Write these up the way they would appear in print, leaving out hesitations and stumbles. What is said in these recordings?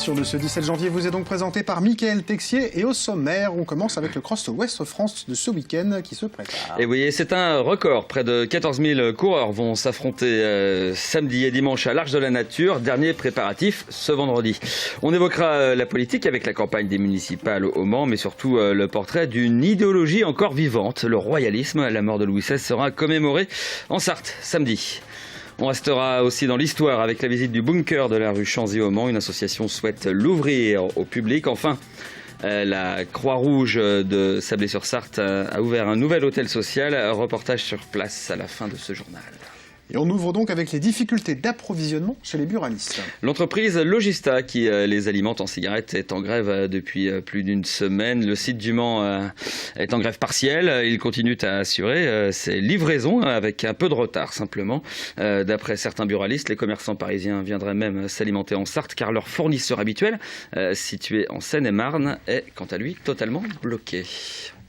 programmation de ce 17 janvier vous est donc présentée par Mickaël Texier. Et au sommaire, on commence avec le Cross Ouest France de ce week-end qui se prépare. Et oui, c'est un record. Près de 14 000 coureurs vont s'affronter samedi et dimanche à l'Arche de la Nature. Dernier préparatif ce vendredi. On évoquera la politique avec la campagne des municipales au Mans, mais surtout le portrait d'une idéologie encore vivante. Le royalisme, la mort de Louis XVI sera commémorée en Sarthe samedi. On restera aussi dans l'histoire avec la visite du bunker de la rue Chanzy au Mans. Une association souhaite l'ouvrir au public. Enfin, la Croix-Rouge de Sablé-sur-Sarthe a ouvert un nouvel hôtel social. Reportage sur place à la fin de ce journal. Et on ouvre donc avec les difficultés d'approvisionnement chez les buralistes. L'entreprise Logista, qui les alimente en cigarettes, est en grève depuis plus d'une semaine. Le site du Mans est en grève partielle. Il continue à assurer ses livraisons avec un peu de retard simplement. D'après certains buralistes, les commerçants parisiens viendraient même s'alimenter en Sarthe car leur fournisseur habituel, situé en Seine-et-Marne, est quant à lui totalement bloqué.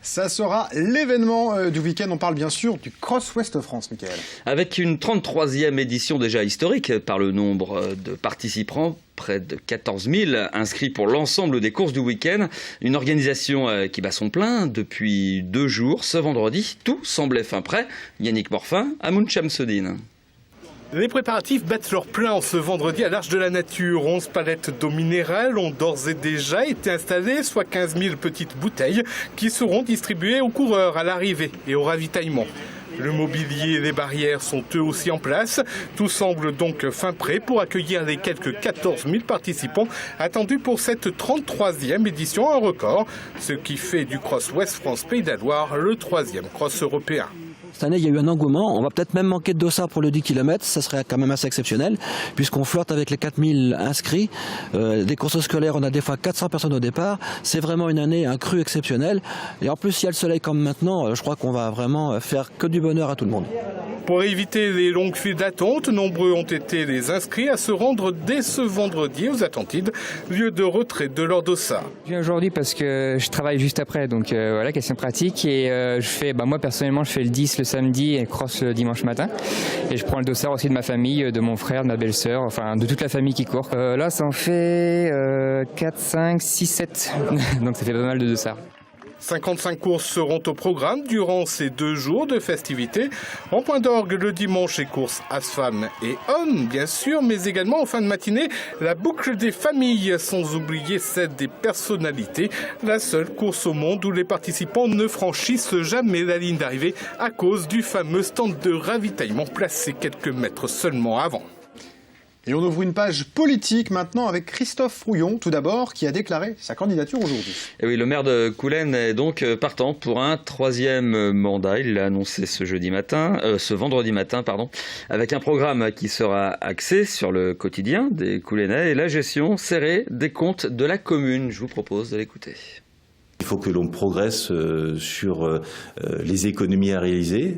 Ça sera l'événement du week-end. On parle bien sûr du Cross Ouest France, Mickaël. Avec une 33e édition déjà historique par le nombre de participants, près de 14 000 inscrits pour l'ensemble des courses du week-end. Une organisation qui bat son plein depuis 2 jours. Ce vendredi, tout semblait fin prêt. Yannick Morfin, Amoun Chamseddine. Les préparatifs battent leur plein ce vendredi à l'Arche de la Nature. 11 palettes d'eau minérale ont d'ores et déjà été installées, soit 15 000 petites bouteilles qui seront distribuées aux coureurs à l'arrivée et au ravitaillement. Le mobilier et les barrières sont eux aussi en place. Tout semble donc fin prêt pour accueillir les quelques 14 000 participants attendus pour cette 33e édition, un record, ce qui fait du Cross Ouest France Pays de la Loire le 3e cross européen. Cette année, il y a eu un engouement. On va peut-être même manquer de dossards pour le 10 km. Ça serait quand même assez exceptionnel, puisqu'on flirte avec les 4000 inscrits. Des courses scolaires, on a des fois 400 personnes au départ. C'est vraiment une année, un cru exceptionnel. Et en plus, s'il y a le soleil comme maintenant, je crois qu'on va vraiment faire que du bonheur à tout le monde. Pour éviter les longues files d'attente, nombreux ont été les inscrits à se rendre dès ce vendredi aux Atlantides, lieu de retrait de leur dossard. Je viens aujourd'hui parce que je travaille juste après, donc voilà, question pratique. Et je fais, moi personnellement, je fais le 10 le samedi et cross le dimanche matin. Et je prends le dossard aussi de ma famille, de mon frère, de ma belle-sœur, enfin de toute la famille qui court. Là, ça en fait 4, 5, 6, 7. Donc ça fait pas mal de dossards. 55 courses seront au programme durant ces 2 jours de festivités. En point d'orgue le dimanche, les courses as-femmes et hommes, bien sûr, mais également en fin de matinée, la boucle des familles, sans oublier celle des personnalités. La seule course au monde où les participants ne franchissent jamais la ligne d'arrivée à cause du fameux stand de ravitaillement placé quelques mètres seulement avant. Et on ouvre une page politique maintenant avec Christophe Rouillon, tout d'abord, qui a déclaré sa candidature aujourd'hui. Et oui, le maire de Coulennes est donc partant pour un 3e mandat. Il l'a annoncé ce vendredi matin, avec un programme qui sera axé sur le quotidien des Coulennais et la gestion serrée des comptes de la commune. Je vous propose de l'écouter. Il faut que l'on progresse sur les économies à réaliser.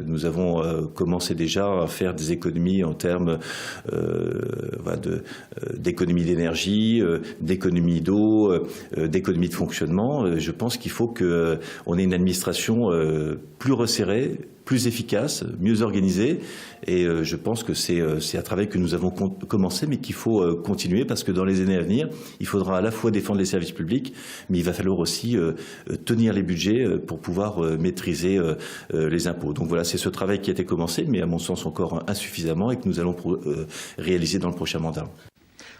Nous avons commencé déjà à faire des économies en termes d'économie d'énergie, d'économie d'eau, d'économie de fonctionnement. Je pense qu'il faut qu'on ait une administration plus resserrée, plus efficace, mieux organisée. Et je pense que c'est un travail que nous avons commencé, mais qu'il faut continuer, parce que dans les années à venir, il faudra à la fois défendre les services publics, mais il va falloir aussi tenir les budgets pour pouvoir maîtriser les impôts. Donc voilà, c'est ce travail qui a été commencé, mais à mon sens encore insuffisamment, et que nous allons réaliser dans le prochain mandat.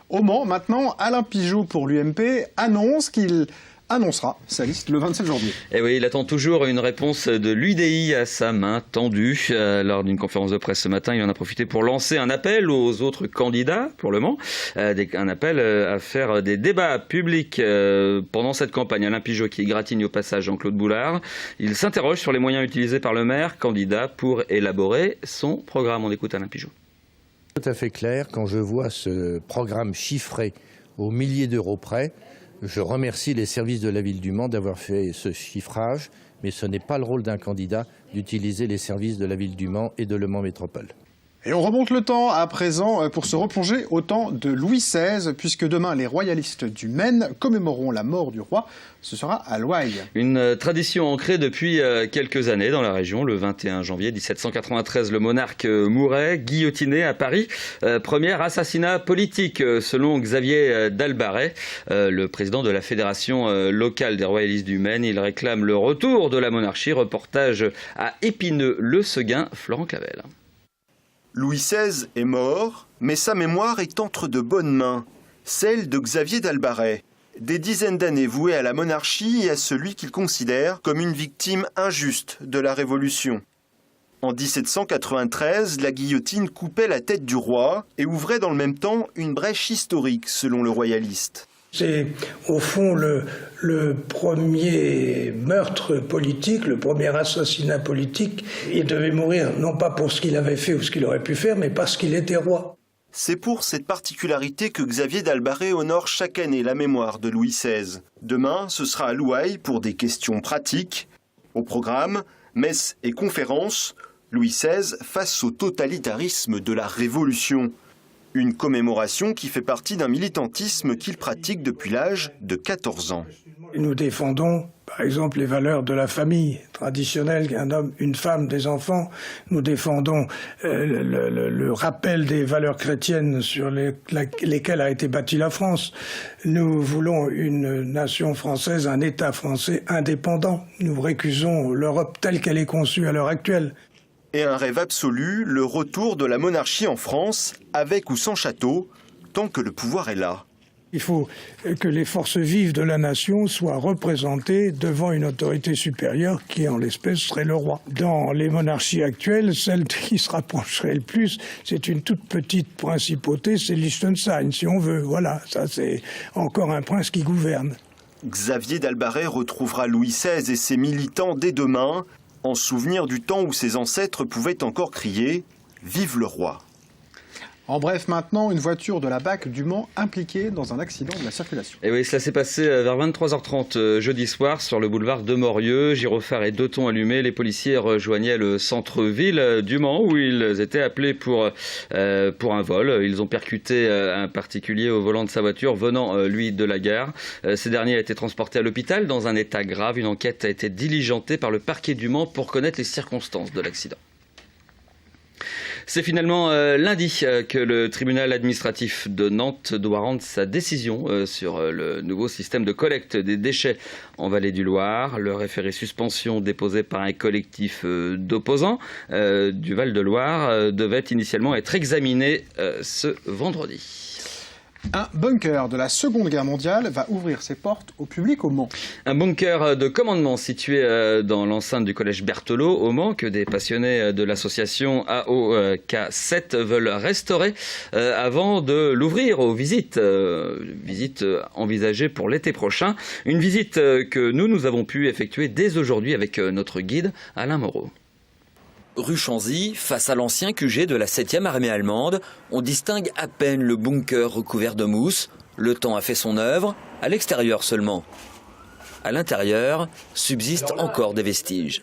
Au Mans, maintenant, Alain Pigeot pour l'UMP annonce qu'il annoncera sa liste le 27 janvier. Et oui, il attend toujours une réponse de l'UDI à sa main tendue. Lors d'une conférence de presse ce matin, il en a profité pour lancer un appel aux autres candidats pour le Mans, un appel à faire des débats publics pendant cette campagne. Alain Pigeot qui égratigne au passage Jean-Claude Boulard. Il s'interroge sur les moyens utilisés par le maire candidat pour élaborer son programme. On écoute Alain Pigeot. Tout à fait clair, quand je vois ce programme chiffré aux milliers d'euros près, je remercie les services de la ville du Mans d'avoir fait ce chiffrage, mais ce n'est pas le rôle d'un candidat d'utiliser les services de la ville du Mans et de Le Mans Métropole. Et on remonte le temps à présent pour se replonger au temps de Louis XVI, puisque demain, les royalistes du Maine commémoreront la mort du roi. Ce sera à Louaille. Une tradition ancrée depuis quelques années dans la région. Le 21 janvier 1793, le monarque mourait, guillotiné à Paris. Premier assassinat politique, selon Xavier d'Albaret, le président de la fédération locale des royalistes du Maine. Il réclame le retour de la monarchie. Reportage à Épineux-le-Seguin, Florent Clavel. Louis XVI est mort, mais sa mémoire est entre de bonnes mains, celle de Xavier d'Albaret. Des dizaines d'années vouées à la monarchie et à celui qu'il considère comme une victime injuste de la Révolution. En 1793, la guillotine coupait la tête du roi et ouvrait dans le même temps une brèche historique, selon le royaliste. C'est au fond le premier meurtre politique, le premier assassinat politique. Il devait mourir non pas pour ce qu'il avait fait ou ce qu'il aurait pu faire, mais parce qu'il était roi. C'est pour cette particularité que Xavier d'Albaret honore chaque année la mémoire de Louis XVI. Demain, ce sera à Louaille pour des questions pratiques. Au programme, messes et conférences, Louis XVI face au totalitarisme de la Révolution. Une commémoration qui fait partie d'un militantisme qu'il pratique depuis l'âge de 14 ans. Nous défendons, par exemple, les valeurs de la famille traditionnelle, un homme, une femme, des enfants. Nous défendons le rappel des valeurs chrétiennes sur lesquelles a été bâtie la France. Nous voulons une nation française, un État français indépendant. Nous récusons l'Europe telle qu'elle est conçue à l'heure actuelle. Et un rêve absolu, le retour de la monarchie en France, avec ou sans château, tant que le pouvoir est là. Il faut que les forces vives de la nation soient représentées devant une autorité supérieure qui, en l'espèce, serait le roi. Dans les monarchies actuelles, celle qui se rapprocherait le plus, c'est une toute petite principauté, c'est Liechtenstein, si on veut. Voilà, ça c'est encore un prince qui gouverne. Xavier d'Albaret retrouvera Louis XVI et ses militants dès demain, en souvenir du temps où ses ancêtres pouvaient encore crier « Vive le roi ». En bref, maintenant, une voiture de la BAC du Mans impliquée dans un accident de la circulation. Et oui, cela s'est passé vers 23h30 jeudi soir sur le boulevard de Morieux. Gyrophares et 2 tons allumés, les policiers rejoignaient le centre-ville du Mans où ils étaient appelés pour un vol. Ils ont percuté un particulier au volant de sa voiture venant, lui, de la gare. Ce dernier a été transporté à l'hôpital dans un état grave. Une enquête a été diligentée par le parquet du Mans pour connaître les circonstances de l'accident. C'est finalement lundi que le tribunal administratif de Nantes doit rendre sa décision sur le nouveau système de collecte des déchets en Vallée du Loir. Le référé suspension déposé par un collectif d'opposants du Val-de-Loire devait initialement être examiné ce vendredi. Un bunker de la Seconde Guerre mondiale va ouvrir ses portes au public au Mans. Un bunker de commandement situé dans l'enceinte du collège Berthelot au Mans que des passionnés de l'association AOK7 veulent restaurer avant de l'ouvrir aux visites. Visite envisagée pour l'été prochain. Une visite que nous avons pu effectuer dès aujourd'hui avec notre guide Alain Moreau. Rue Chanzy, face à l'ancien QG de la 7e armée allemande, on distingue à peine le bunker recouvert de mousse. Le temps a fait son œuvre, à l'extérieur seulement. À l'intérieur, subsistent encore des vestiges.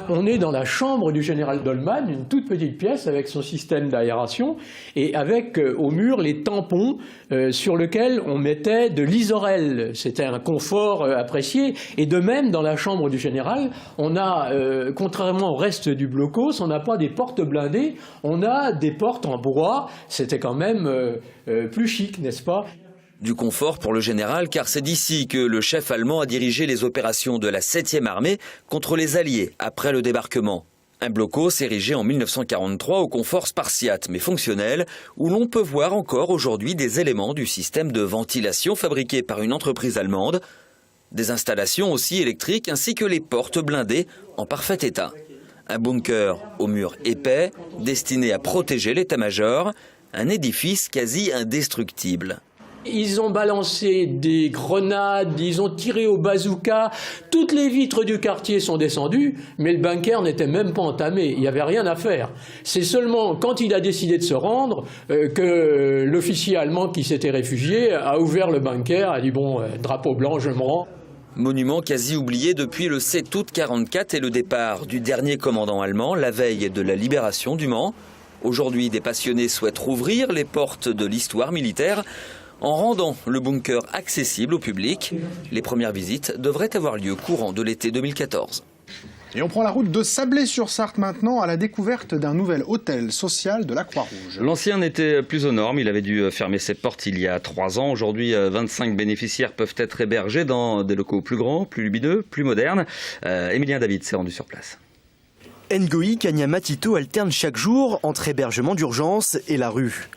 On est dans la chambre du général Dolman, une toute petite pièce avec son système d'aération et avec au mur les tampons sur lesquels on mettait de l'isorel. C'était un confort apprécié. Et de même, dans la chambre du général, on a, contrairement au reste du blocos, on n'a pas des portes blindées, on a des portes en bois. C'était quand même plus chic, n'est-ce pas ? Du confort pour le général, car c'est d'ici que le chef allemand a dirigé les opérations de la 7e armée contre les Alliés après le débarquement. Un blocos érigé en 1943 au confort spartiate mais fonctionnel, où l'on peut voir encore aujourd'hui des éléments du système de ventilation fabriqué par une entreprise allemande, des installations aussi électriques ainsi que les portes blindées en parfait état. Un bunker aux murs épais, destiné à protéger l'état-major, un édifice quasi indestructible. Ils ont balancé des grenades, ils ont tiré au bazooka, toutes les vitres du quartier sont descendues, mais le bunker n'était même pas entamé, il n'y avait rien à faire. C'est seulement quand il a décidé de se rendre que l'officier allemand qui s'était réfugié a ouvert le bunker, a dit bon, drapeau blanc, je me rends. Monument quasi oublié depuis le 7 août 1944 et le départ du dernier commandant allemand la veille de la libération du Mans. Aujourd'hui, des passionnés souhaitent rouvrir les portes de l'histoire militaire en rendant le bunker accessible au public. Les premières visites devraient avoir lieu courant de l'été 2014. Et on prend la route de Sablé-sur-Sarthe maintenant à la découverte d'un nouvel hôtel social de la Croix-Rouge. L'ancien n'était plus aux normes, il avait dû fermer ses portes il y a 3 ans. Aujourd'hui, 25 bénéficiaires peuvent être hébergés dans des locaux plus grands, plus lumineux, plus modernes. Émilien David s'est rendu sur place. Ngoï Kanyama-Tito alterne chaque jour entre hébergement d'urgence et la rue.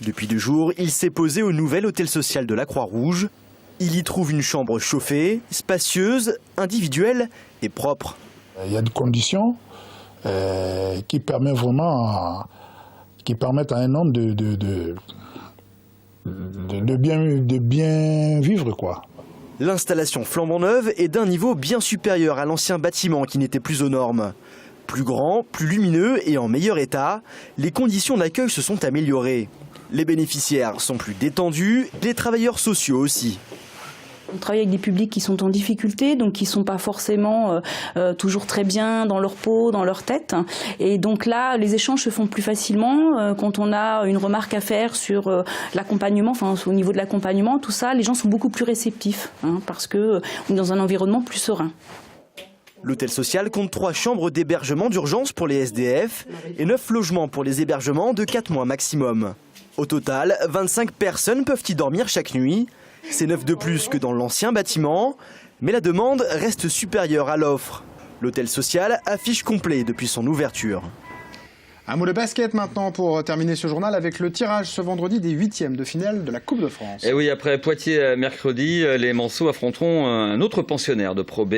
Depuis 2 jours, il s'est posé au nouvel hôtel social de la Croix-Rouge. Il y trouve une chambre chauffée, spacieuse, individuelle et propre. Il y a des conditions qui permettent à un homme de bien vivre, quoi. L'installation flambant neuve est d'un niveau bien supérieur à l'ancien bâtiment qui n'était plus aux normes. Plus grand, plus lumineux et en meilleur état, les conditions d'accueil se sont améliorées. Les bénéficiaires sont plus détendus, les travailleurs sociaux aussi. On travaille avec des publics qui sont en difficulté, donc qui ne sont pas forcément toujours très bien dans leur peau, dans leur tête. Et donc là, les échanges se font plus facilement. Quand on a une remarque à faire sur l'accompagnement, enfin au niveau de l'accompagnement, tout ça, les gens sont beaucoup plus réceptifs, parce qu'on est dans un environnement plus serein. L'hôtel social compte 3 chambres d'hébergement d'urgence pour les SDF et 9 logements pour les hébergements de 4 mois maximum. Au total, 25 personnes peuvent y dormir chaque nuit. C'est 9 de plus que dans l'ancien bâtiment, mais la demande reste supérieure à l'offre. L'hôtel social affiche complet depuis son ouverture. Un mot de basket maintenant pour terminer ce journal avec le tirage ce vendredi des 8e de finale de la Coupe de France. Et oui, après Poitiers mercredi, les Manceaux affronteront un autre pensionnaire de Pro B,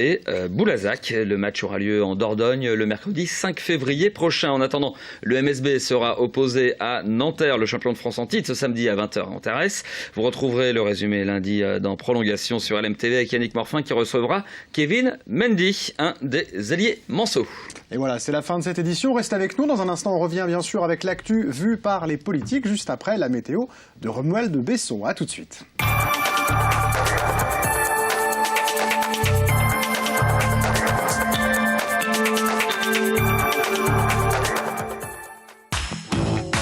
Boulazac. Le match aura lieu en Dordogne le mercredi 5 février prochain. En attendant, le MSB sera opposé à Nanterre, le champion de France en titre, ce samedi à 20h en Terres. Vous retrouverez le résumé lundi dans Prolongation sur LMTV avec Yannick Morfin qui recevra Kevin Mendy, un des ailiers Manceaux. Et voilà, c'est la fin de cette édition. Reste avec nous. Dans un instant, on revient bien sûr avec l'actu vue par les politiques, juste après la météo de Romuald Besson. A tout de suite.